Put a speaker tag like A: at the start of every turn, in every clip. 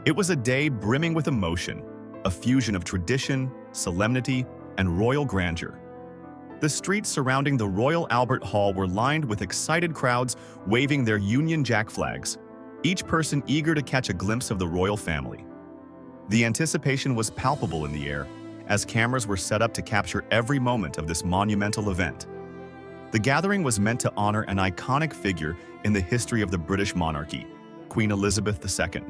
A: It was a day brimming with emotion, a fusion of tradition, solemnity, and royal grandeur. The streets surrounding the Royal Albert Hall were lined with excited crowds waving their Union Jack flags, each person eager to catch a glimpse of the royal family. The anticipation was palpable in the air, as cameras were set up to capture every moment of this monumental event. The gathering was meant to honor an iconic figure in the history of the British monarchy, Queen Elizabeth II.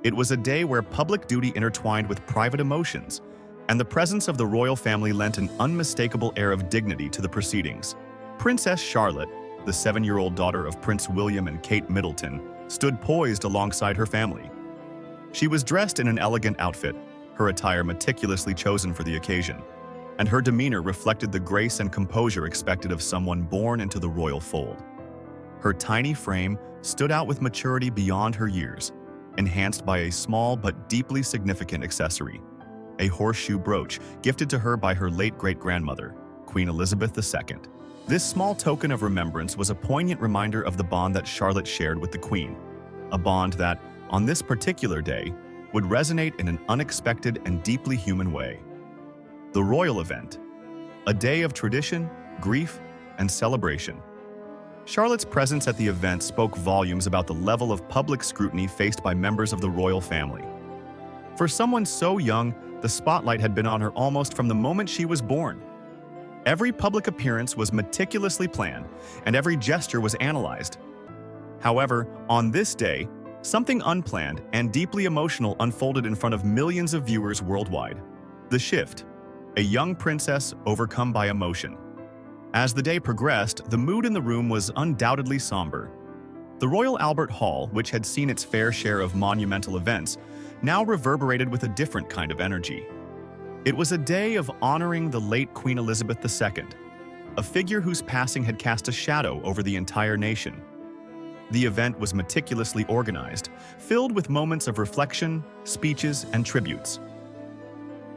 A: It was a day where public duty intertwined with private emotions, and the presence of the royal family lent an unmistakable air of dignity to the proceedings. Princess Charlotte, the 7-year-old daughter of Prince William and Kate Middleton, stood poised alongside her family. She was dressed in an elegant outfit, her attire meticulously chosen for the occasion, and her demeanor reflected the grace and composure expected of someone born into the royal fold. Her tiny frame stood out with maturity beyond her years, enhanced by a small but deeply significant accessory, a horseshoe brooch gifted to her by her late great-grandmother, Queen Elizabeth II. This small token of remembrance was a poignant reminder of the bond that Charlotte shared with the Queen, a bond that, on this particular day, would resonate in an unexpected and deeply human way. The royal event, a day of tradition, grief, and celebration. Charlotte's presence at the event spoke volumes about the level of public scrutiny faced by members of the royal family. For someone so young, the spotlight had been on her almost from the moment she was born. Every public appearance was meticulously planned, and every gesture was analyzed. However, on this day, something unplanned and deeply emotional unfolded in front of millions of viewers worldwide. The shift, a young princess overcome by emotion. As the day progressed, the mood in the room was undoubtedly somber. The Royal Albert Hall, which had seen its fair share of monumental events, now reverberated with a different kind of energy. It was a day of honoring the late Queen Elizabeth II, a figure whose passing had cast a shadow over the entire nation. The event was meticulously organized, filled with moments of reflection, speeches, and tributes.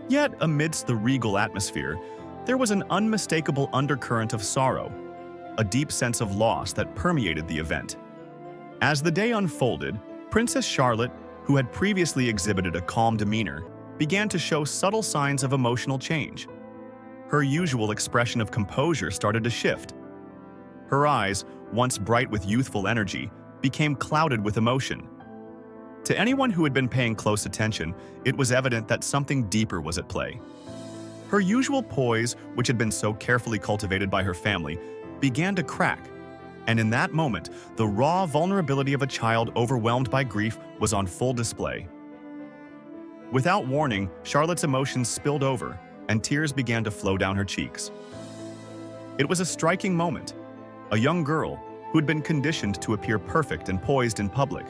A: Yet, amidst the regal atmosphere, there was an unmistakable undercurrent of sorrow, a deep sense of loss that permeated the event. As the day unfolded, Princess Charlotte, who had previously exhibited a calm demeanor, began to show subtle signs of emotional change. Her usual expression of composure started to shift. Her eyes, once bright with youthful energy, became clouded with emotion. To anyone who had been paying close attention, it was evident that something deeper was at play. Her usual poise, which had been so carefully cultivated by her family, began to crack, and in that moment, the raw vulnerability of a child overwhelmed by grief was on full display. Without warning, Charlotte's emotions spilled over, and tears began to flow down her cheeks. It was a striking moment. A young girl, who had been conditioned to appear perfect and poised in public,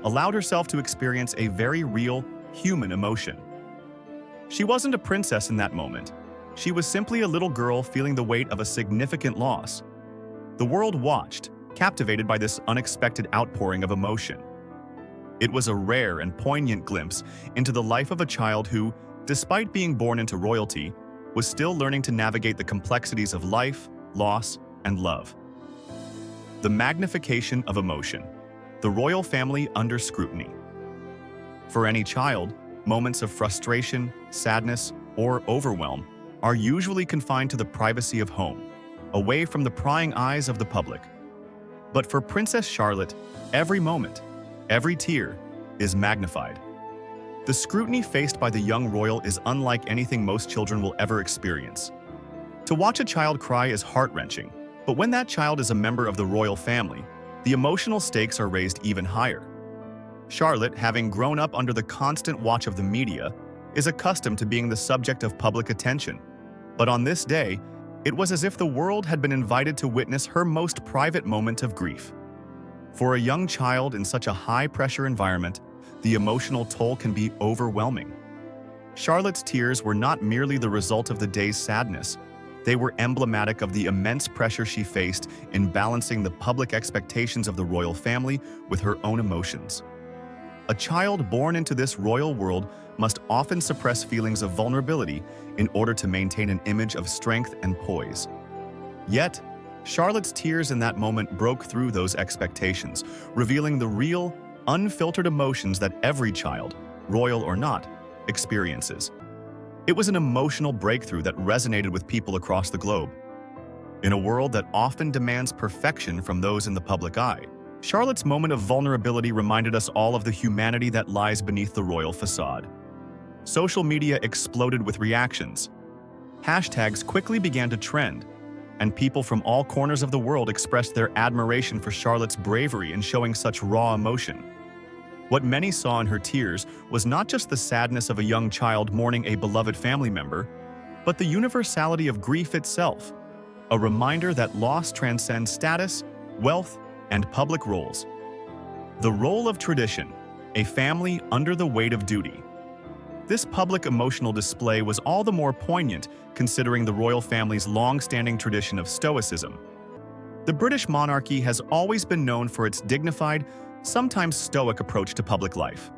A: allowed herself to experience a very real, human emotion. She wasn't a princess in that moment. She was simply a little girl feeling the weight of a significant loss. The world watched, captivated by this unexpected outpouring of emotion. It was a rare and poignant glimpse into the life of a child who, despite being born into royalty, was still learning to navigate the complexities of life, loss, and love. The magnification of emotion. The royal family under scrutiny. For any child, moments of frustration, sadness, or overwhelm are usually confined to the privacy of home, away from the prying eyes of the public. But for Princess Charlotte, every moment, every tear, is magnified. The scrutiny faced by the young royal is unlike anything most children will ever experience. To watch a child cry is heart-wrenching, but when that child is a member of the royal family, the emotional stakes are raised even higher. Charlotte, having grown up under the constant watch of the media, is accustomed to being the subject of public attention. But on this day, it was as if the world had been invited to witness her most private moment of grief. For a young child in such a high-pressure environment, the emotional toll can be overwhelming. Charlotte's tears were not merely the result of the day's sadness. They were emblematic of the immense pressure she faced in balancing the public expectations of the royal family with her own emotions. A child born into this royal world must often suppress feelings of vulnerability in order to maintain an image of strength and poise. Yet, Charlotte's tears in that moment broke through those expectations, revealing the real, unfiltered emotions that every child, royal or not, experiences. It was an emotional breakthrough that resonated with people across the globe. In a world that often demands perfection from those in the public eye, Charlotte's moment of vulnerability reminded us all of the humanity that lies beneath the royal facade. Social media exploded with reactions. Hashtags quickly began to trend, and people from all corners of the world expressed their admiration for Charlotte's bravery in showing such raw emotion. What many saw in her tears was not just the sadness of a young child mourning a beloved family member, but the universality of grief itself, a reminder that loss transcends status, wealth, and public roles. The role of tradition, a family under the weight of duty. This public emotional display was all the more poignant considering the royal family's long-standing tradition of stoicism. The British monarchy has always been known for its dignified, sometimes stoic approach to public life.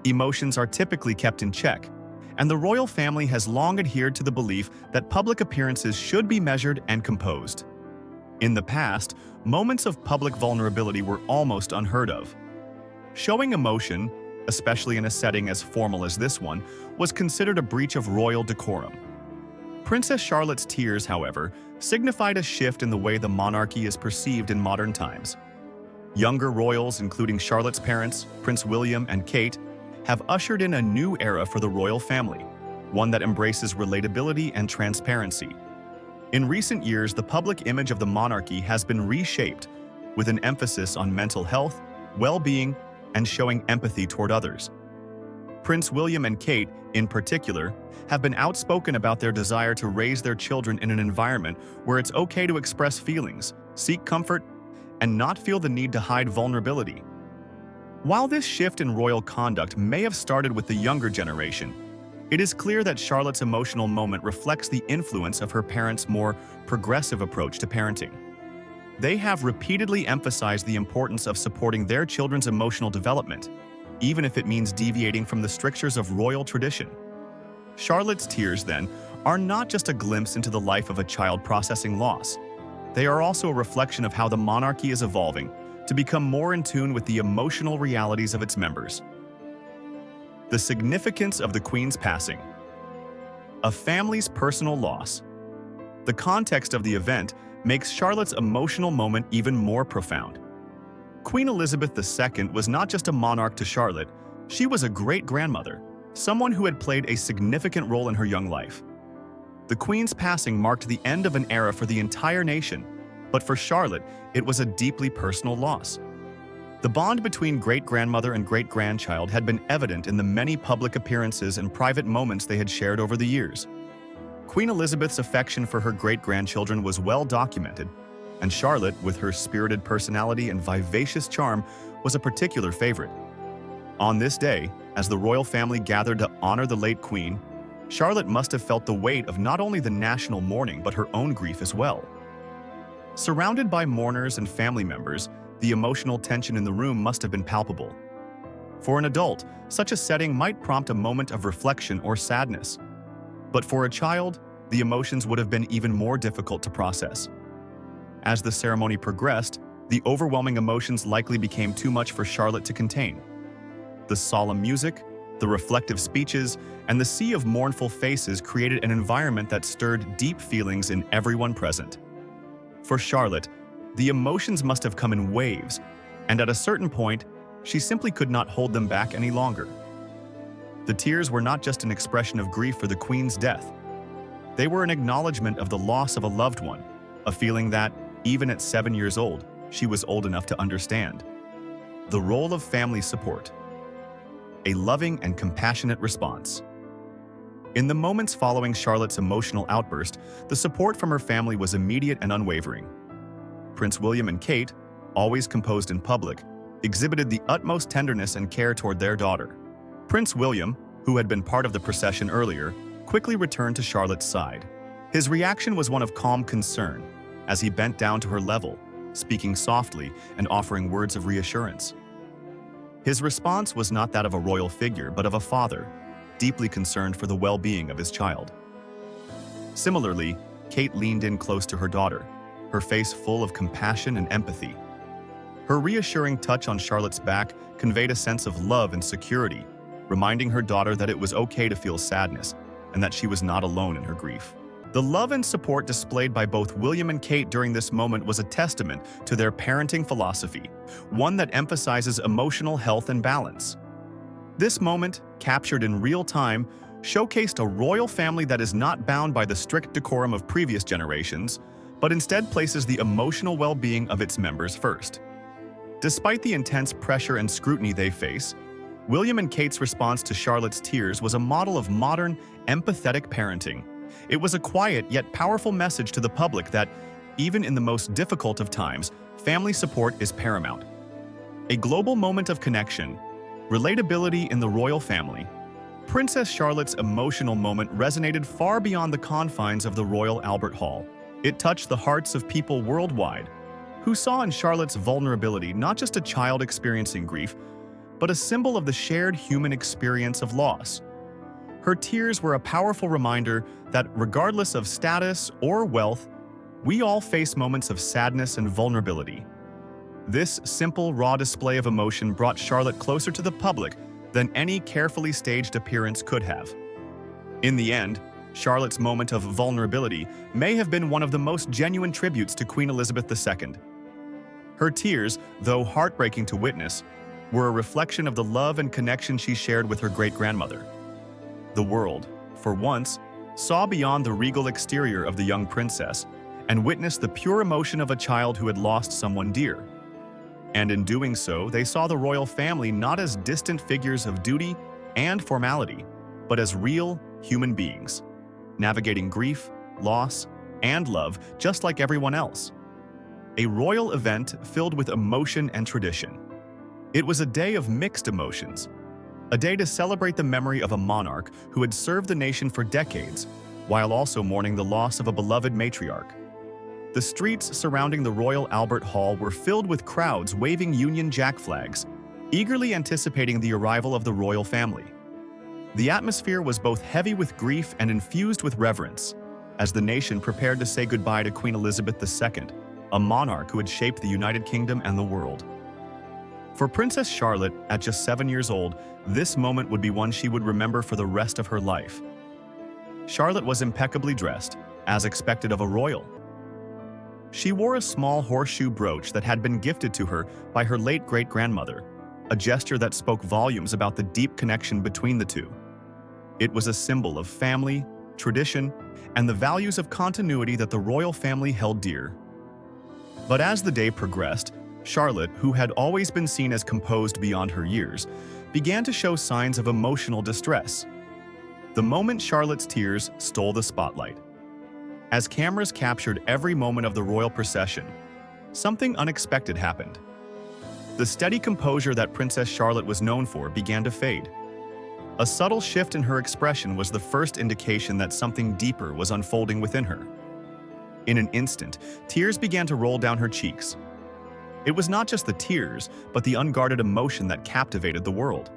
A: Emotions are typically kept in check, and the royal family has long adhered to the belief that public appearances should be measured and composed. In the past, moments of public vulnerability were almost unheard of. Showing emotion, especially in a setting as formal as this one, was considered a breach of royal decorum. Princess Charlotte's tears, however, signified a shift in the way the monarchy is perceived in modern times. Younger royals, including Charlotte's parents, Prince William and Kate, have ushered in a new era for the royal family, one that embraces relatability and transparency. In recent years, the public image of the monarchy has been reshaped, with an emphasis on mental health, well-being, and showing empathy toward others. Prince William and Kate, in particular, have been outspoken about their desire to raise their children in an environment where it's okay to express feelings, seek comfort, and not feel the need to hide vulnerability. While this shift in royal conduct may have started with the younger generation, it is clear that Charlotte's emotional moment reflects the influence of her parents' more progressive approach to parenting. They have repeatedly emphasized the importance of supporting their children's emotional development, even if it means deviating from the strictures of royal tradition. Charlotte's tears, then, are not just a glimpse into the life of a child processing loss. They are also a reflection of how the monarchy is evolving to become more in tune with the emotional realities of its members. The significance of the Queen's passing. A family's personal loss. The context of the event makes Charlotte's emotional moment even more profound. Queen Elizabeth II was not just a monarch to Charlotte, she was a great-grandmother, someone who had played a significant role in her young life. The Queen's passing marked the end of an era for the entire nation, but for Charlotte, it was a deeply personal loss. The bond between great-grandmother and great-grandchild had been evident in the many public appearances and private moments they had shared over the years. Queen Elizabeth's affection for her great-grandchildren was well documented, and Charlotte, with her spirited personality and vivacious charm, was a particular favorite. On this day, as the royal family gathered to honor the late Queen, Charlotte must have felt the weight of not only the national mourning but her own grief as well. Surrounded by mourners and family members, the emotional tension in the room must have been palpable. For an adult, such a setting might prompt a moment of reflection or sadness. But for a child, the emotions would have been even more difficult to process. As the ceremony progressed, the overwhelming emotions likely became too much for Charlotte to contain. The solemn music, the reflective speeches, and the sea of mournful faces created an environment that stirred deep feelings in everyone present. For Charlotte, the emotions must have come in waves, and at a certain point, she simply could not hold them back any longer. The tears were not just an expression of grief for the Queen's death. They were an acknowledgement of the loss of a loved one, a feeling that, even at 7 years old, she was old enough to understand. The role of family support. A loving and compassionate response. In the moments following Charlotte's emotional outburst, the support from her family was immediate and unwavering. Prince William and Kate, always composed in public, exhibited the utmost tenderness and care toward their daughter. Prince William, who had been part of the procession earlier, quickly returned to Charlotte's side. His reaction was one of calm concern, as he bent down to her level, speaking softly and offering words of reassurance. His response was not that of a royal figure, but of a father, deeply concerned for the well-being of his child. Similarly, Kate leaned in close to her daughter, her face full of compassion and empathy. Her reassuring touch on Charlotte's back conveyed a sense of love and security, reminding her daughter that it was okay to feel sadness and that she was not alone in her grief. The love and support displayed by both William and Kate during this moment was a testament to their parenting philosophy, one that emphasizes emotional health and balance. This moment, captured in real time, showcased a royal family that is not bound by the strict decorum of previous generations, but instead places the emotional well-being of its members first. Despite the intense pressure and scrutiny they face, William and Kate's response to Charlotte's tears was a model of modern, empathetic parenting. It was a quiet yet powerful message to the public that, even in the most difficult of times, family support is paramount. A global moment of connection, relatability in the royal family. Princess Charlotte's emotional moment resonated far beyond the confines of the Royal Albert Hall. It touched the hearts of people worldwide, who saw in Charlotte's vulnerability not just a child experiencing grief, but a symbol of the shared human experience of loss. Her tears were a powerful reminder that regardless of status or wealth, we all face moments of sadness and vulnerability. This simple, raw display of emotion brought Charlotte closer to the public than any carefully staged appearance could have. In the end, Charlotte's moment of vulnerability may have been one of the most genuine tributes to Queen Elizabeth II. Her tears, though heartbreaking to witness, were a reflection of the love and connection she shared with her great-grandmother. The world, for once, saw beyond the regal exterior of the young princess and witnessed the pure emotion of a child who had lost someone dear. And in doing so, they saw the royal family not as distant figures of duty and formality, but as real human beings, navigating grief, loss, and love just like everyone else. A royal event filled with emotion and tradition. It was a day of mixed emotions, a day to celebrate the memory of a monarch who had served the nation for decades, while also mourning the loss of a beloved matriarch. The streets surrounding the Royal Albert Hall were filled with crowds waving Union Jack flags, eagerly anticipating the arrival of the royal family. The atmosphere was both heavy with grief and infused with reverence, as the nation prepared to say goodbye to Queen Elizabeth II, a monarch who had shaped the United Kingdom and the world. For Princess Charlotte, at just 7 years old, this moment would be one she would remember for the rest of her life. Charlotte was impeccably dressed, as expected of a royal. She wore a small horseshoe brooch that had been gifted to her by her late great-grandmother, a gesture that spoke volumes about the deep connection between the two. It was a symbol of family, tradition, and the values of continuity that the royal family held dear. But as the day progressed, Charlotte, who had always been seen as composed beyond her years, began to show signs of emotional distress. The moment Charlotte's tears stole the spotlight. As cameras captured every moment of the royal procession, something unexpected happened. The steady composure that Princess Charlotte was known for began to fade. A subtle shift in her expression was the first indication that something deeper was unfolding within her. In an instant, tears began to roll down her cheeks. It was not just the tears, but the unguarded emotion that captivated the world.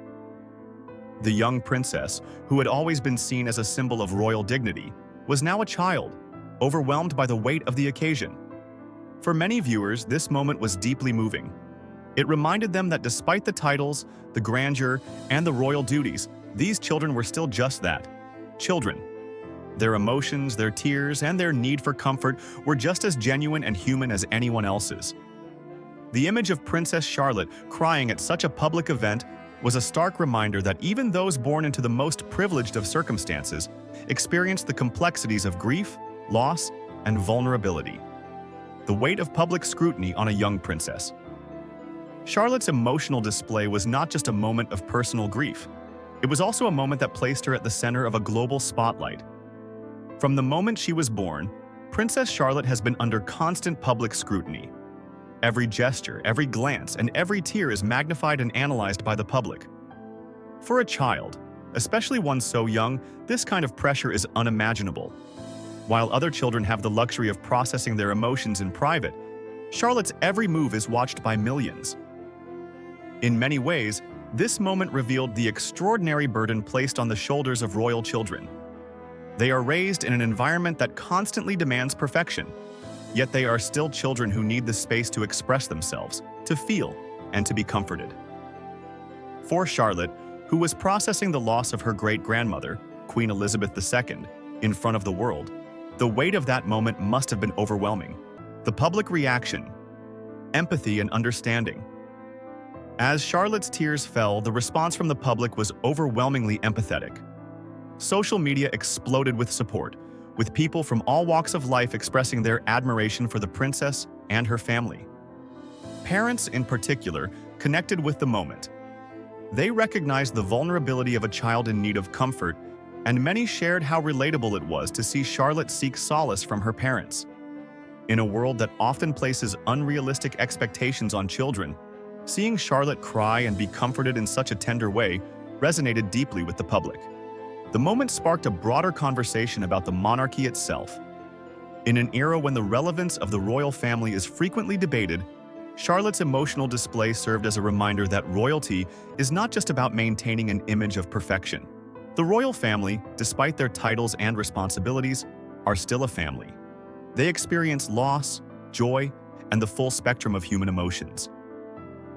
A: The young princess, who had always been seen as a symbol of royal dignity, was now a child, overwhelmed by the weight of the occasion. For many viewers, this moment was deeply moving. It reminded them that despite the titles, the grandeur, and the royal duties, these children were still just that, children. Their emotions, their tears, and their need for comfort were just as genuine and human as anyone else's. The image of Princess Charlotte crying at such a public event was a stark reminder that even those born into the most privileged of circumstances experienced the complexities of grief, loss, and vulnerability. The weight of public scrutiny on a young princess. Charlotte's emotional display was not just a moment of personal grief. It was also a moment that placed her at the center of a global spotlight. From the moment she was born, Princess Charlotte has been under constant public scrutiny. Every gesture, every glance, and every tear is magnified and analyzed by the public. For a child, especially one so young, this kind of pressure is unimaginable. While other children have the luxury of processing their emotions in private, Charlotte's every move is watched by millions. In many ways, this moment revealed the extraordinary burden placed on the shoulders of royal children. They are raised in an environment that constantly demands perfection, yet they are still children who need the space to express themselves, to feel, and to be comforted. For Charlotte, who was processing the loss of her great-grandmother, Queen Elizabeth II, in front of the world. The weight of that moment must have been overwhelming. The public reaction, empathy and understanding. As Charlotte's tears fell, the response from the public was overwhelmingly empathetic. Social media exploded with support, with people from all walks of life expressing their admiration for the princess and her family. Parents, in particular, connected with the moment. They recognized the vulnerability of a child in need of comfort, and many shared how relatable it was to see Charlotte seek solace from her parents. In a world that often places unrealistic expectations on children, seeing Charlotte cry and be comforted in such a tender way resonated deeply with the public. The moment sparked a broader conversation about the monarchy itself. In an era when the relevance of the royal family is frequently debated, Charlotte's emotional display served as a reminder that royalty is not just about maintaining an image of perfection. The royal family, despite their titles and responsibilities, are still a family. They experience loss, joy, and the full spectrum of human emotions.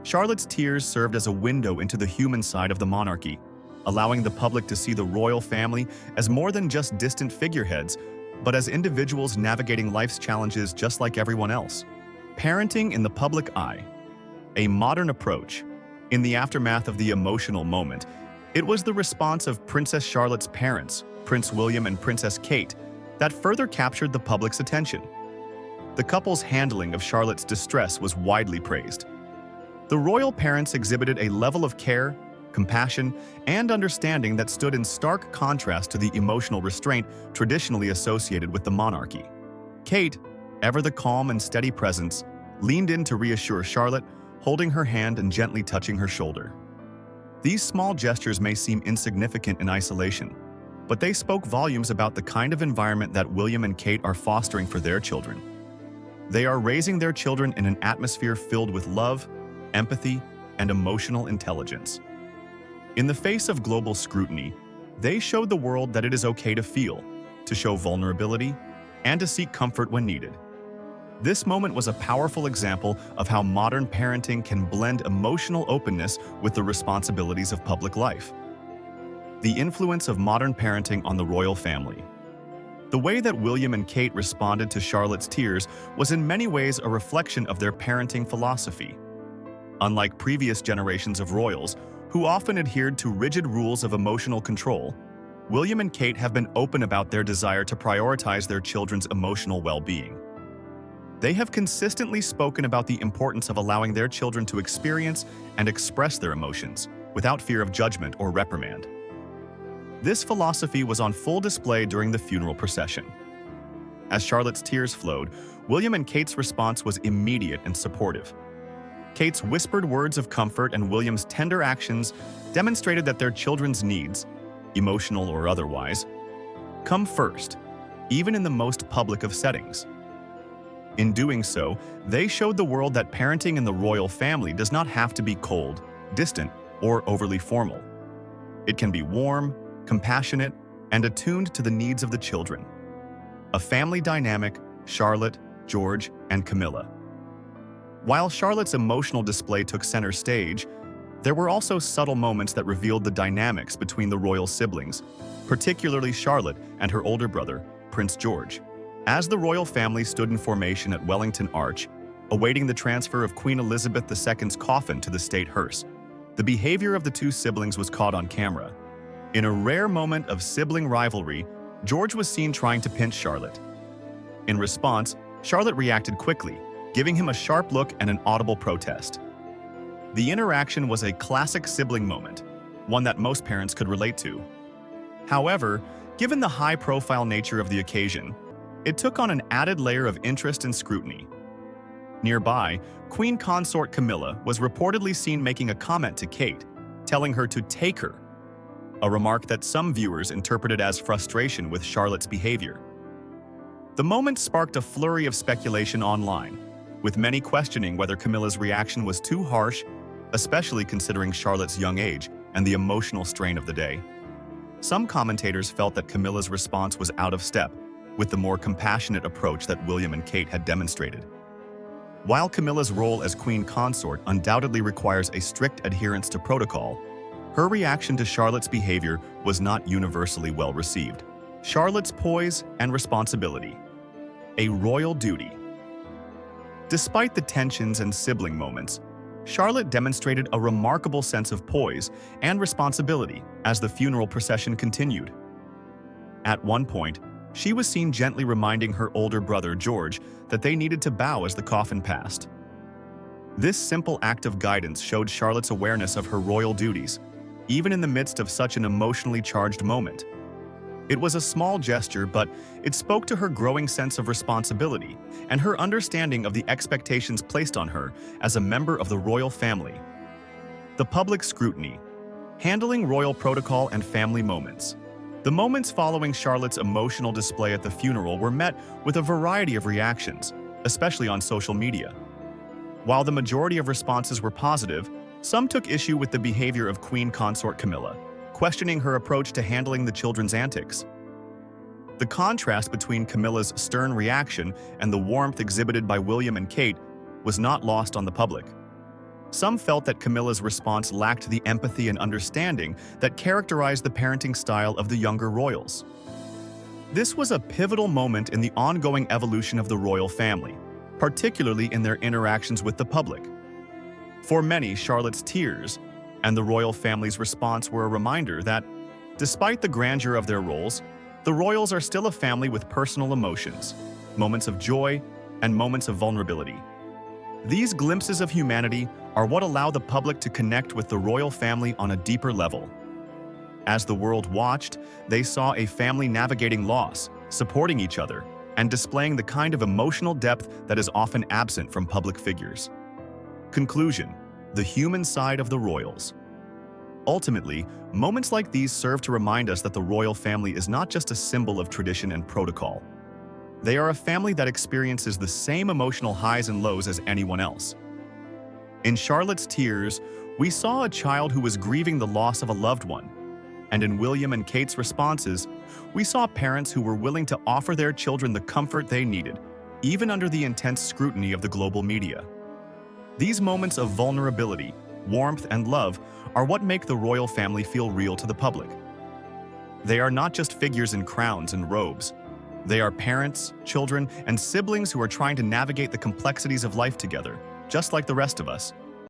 A: Charlotte's tears served as a window into the human side of the monarchy, allowing the public to see the royal family as more than just distant figureheads, but as individuals navigating life's challenges just like everyone else. Parenting in the public eye, a modern approach. In the aftermath of the emotional moment, it was the response of Princess Charlotte's parents, Prince William and Princess Kate, that further captured the public's attention. The couple's handling of Charlotte's distress was widely praised. The royal parents exhibited a level of care, compassion, and understanding that stood in stark contrast to the emotional restraint traditionally associated with the monarchy. Kate, ever the calm and steady presence, leaned in to reassure Charlotte, holding her hand and gently touching her shoulder. These small gestures may seem insignificant in isolation, but they spoke volumes about the kind of environment that William and Kate are fostering for their children. They are raising their children in an atmosphere filled with love, empathy, and emotional intelligence. In the face of global scrutiny, they showed the world that it is okay to feel, to show vulnerability, and to seek comfort when needed. This moment was a powerful example of how modern parenting can blend emotional openness with the responsibilities of public life. The influence of modern parenting on the royal family. The way that William and Kate responded to Charlotte's tears was in many ways a reflection of their parenting philosophy. Unlike previous generations of royals, who often adhered to rigid rules of emotional control, William and Kate have been open about their desire to prioritize their children's emotional well-being. They have consistently spoken about the importance of allowing their children to experience and express their emotions without fear of judgment or reprimand. This philosophy was on full display during the funeral procession. As Charlotte's tears flowed, William and Kate's response was immediate and supportive. Kate's whispered words of comfort and William's tender actions demonstrated that their children's needs, emotional or otherwise, come first, even in the most public of settings. In doing so, they showed the world that parenting in the royal family does not have to be cold, distant, or overly formal. It can be warm, compassionate, and attuned to the needs of the children. A family dynamic, Charlotte, George, and Camilla. While Charlotte's emotional display took center stage, there were also subtle moments that revealed the dynamics between the royal siblings, particularly Charlotte and her older brother, Prince George. As the royal family stood in formation at Wellington Arch, awaiting the transfer of Queen Elizabeth II's coffin to the state hearse, the behavior of the two siblings was caught on camera. In a rare moment of sibling rivalry, George was seen trying to pinch Charlotte. In response, Charlotte reacted quickly, giving him a sharp look and an audible protest. The interaction was a classic sibling moment, one that most parents could relate to. However, given the high-profile nature of the occasion, it took on an added layer of interest and scrutiny. Nearby, Queen Consort Camilla was reportedly seen making a comment to Kate, telling her to take her, a remark that some viewers interpreted as frustration with Charlotte's behavior. The moment sparked a flurry of speculation online, with many questioning whether Camilla's reaction was too harsh, especially considering Charlotte's young age and the emotional strain of the day. Some commentators felt that Camilla's response was out of step with the more compassionate approach that William and Kate had demonstrated. While Camilla's role as queen consort undoubtedly requires a strict adherence to protocol, Her reaction to Charlotte's behavior was not universally well received. Charlotte's poise and responsibility. A royal duty. Despite the tensions and sibling moments, Charlotte demonstrated a remarkable sense of poise and responsibility as the funeral procession continued. At one point, she was seen gently reminding her older brother George that they needed to bow as the coffin passed. This simple act of guidance showed Charlotte's awareness of her royal duties, even in the midst of such an emotionally charged moment. It was a small gesture, but it spoke to her growing sense of responsibility and her understanding of the expectations placed on her as a member of the royal family. The public scrutiny. Handling royal protocol and family moments. The moments following Charlotte's emotional display at the funeral were met with a variety of reactions, especially on social media. While the majority of responses were positive, some took issue with the behavior of Queen Consort Camilla, questioning her approach to handling the children's antics. The contrast between Camilla's stern reaction and the warmth exhibited by William and Kate was not lost on the public. Some felt that Camilla's response lacked the empathy and understanding that characterized the parenting style of the younger royals. This was a pivotal moment in the ongoing evolution of the royal family, particularly in their interactions with the public. For many, Charlotte's tears and the royal family's response were a reminder that, despite the grandeur of their roles, the royals are still a family with personal emotions, moments of joy, and moments of vulnerability. These glimpses of humanity are what allow the public to connect with the royal family on a deeper level. As the world watched, they saw a family navigating loss, supporting each other, and displaying the kind of emotional depth that is often absent from public figures. Conclusion: the human side of the royals. Ultimately, moments like these serve to remind us that the royal family is not just a symbol of tradition and protocol. They are a family that experiences the same emotional highs and lows as anyone else. In Charlotte's tears, we saw a child who was grieving the loss of a loved one. And in William and Kate's responses, we saw parents who were willing to offer their children the comfort they needed, even under the intense scrutiny of the global media. These moments of vulnerability, warmth, and love are what make the royal family feel real to the public. They are not just figures in crowns and robes. They are parents, children, and siblings who are trying to navigate the complexities of life together, just like the rest of us.